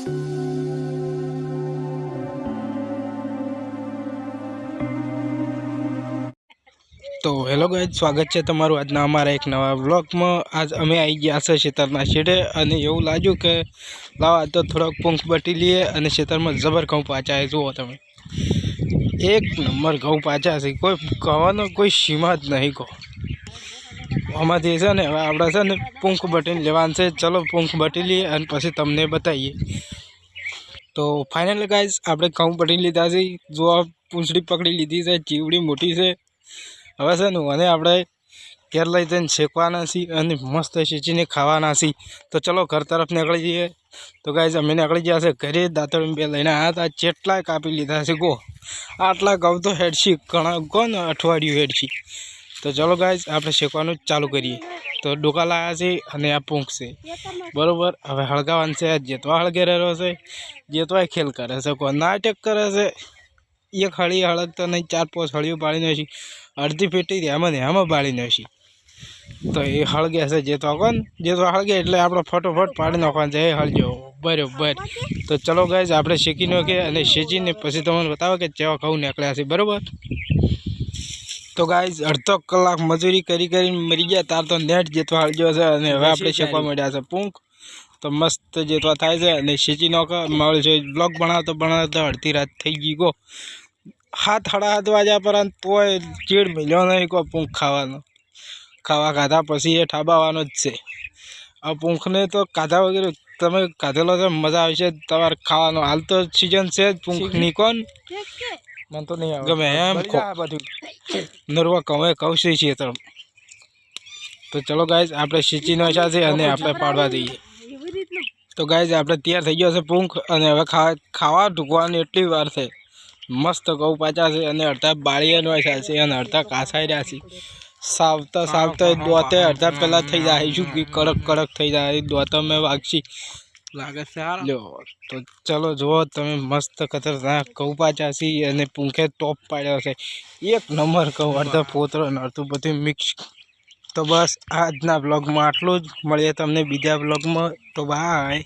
तो hello guys, स्वागत है तमारू आजना अमारा एक नवा व्लॉग में। आज अमे आई गया छे खेतरना शेडे अने एवुं लाग्युं के लाव आज तो थोड़ा पंख बटी लीए अने खेतर में जबर घऊं पाचा है। जुओ तमे एक नंबर घऊं पाचा छे, कोई कहवानो कोई सीमा ज नहीं। को आमांथी छे ने हवे आपणे छे ने पंख बटीने लेवानुं छे। चलो पंख बटी लीए अने पछी तमने बताईए। तो फाइनल गाइज आपणे घऊं बटीने लीधा छे। जो पूंछड़ी पकड़ी लीधी छे, जीवड़ी मोटी छे। हवे छे ने आने आपणे घेर लई जईने शेकवाना छीए अने मस्त शेचीने खावाना छीए। तो चलो घर तरफ निकળી जईए। तो गाइज अमे निकળી गया छे घरे। दातरडी बे लईने आया था, चेटलाय कापी लीधा छे। गो आटला घऊं तो हेडशी घणा कोण अठवाडिયું हेडशी। तो चलो गाइज आपणे शेकवानुं चालू करीए। तो डोका लाया छे अने आ पूंख छे बरोबर। हवे हळगावानुं छे। जेतवा हळगे रहेलो छे, जेतवाय खेल करे छे, कोई नाटक करे छे। एक हળી हळगतो नहीं, 4-5 हळियों बाળી नाखी, अर्धी पेटी एमां बाળી नाखी। तो ये हळगे छे जेतवा कोण, जेतवा हळगे एटले आपणे फटोफट पाड़ी नाखवानुं छे। हळજો बरोबर। तो चलो गाइज आपणे शेकी नाखीए अने शेचीने पछी तमने बतावे के केवा घऊं निकळ्या छे बरोबर। तो गाइज अर्धो कलाक मजूरी करी करीने मरी गया तार तो नेट जेतवा हळજો छे अने हवे आपणे शेकवा मळ्या छे पूंख। तो मस्त जेतवा थाय छे अने शेची नाखो। मळ छे ब्लॉग बनावतो बनावतो अर्धी रात थई गई। गो 7-7:30 वाग्या पर तोय चीड़ मिल्यो नहीं। को पूंख खावानो खावा खाधा पछी ए ठाबावानो ज छे। आ पूंखने तो खाधा वगैरे तमे खाधेलो छे, मजा आवशे तमारे खावानो। हाल तो सीजन छे पूंखनी कोण मन तो नहीं गमे एम नरवा कवे कौशे छे। तो चलो गाइज आपणे सीची नाख्या छे अने आपणे पाडवा दईए। तो गाइज आपणे तैयार थई गयो छे पूंख अने हवे खावा ढूकवानी एटली वार छे। मस्त घऊं पाचा छे अने अर्धा बाळीए नाख्या छे अने अर्धा कासाई रह्या छे। सावता सावता दोते अर्धा पेला थई जाय, शुं कड़क कड़क थई जाय। दोता में वागशी लागे छे हारो। लो तो चलो जो तमे मस्त खतरनाक घऊं पाचा छे अने पूंखे टॉप पाड्यो छे। एक नंबर घऊं, अर्धा पोतरो अने अर्धुं बधुं मिक्स। तो बस आजना ब्लॉग में आटलुं ज। मळीए तमने बीजा ब्लॉग में। तो बाय।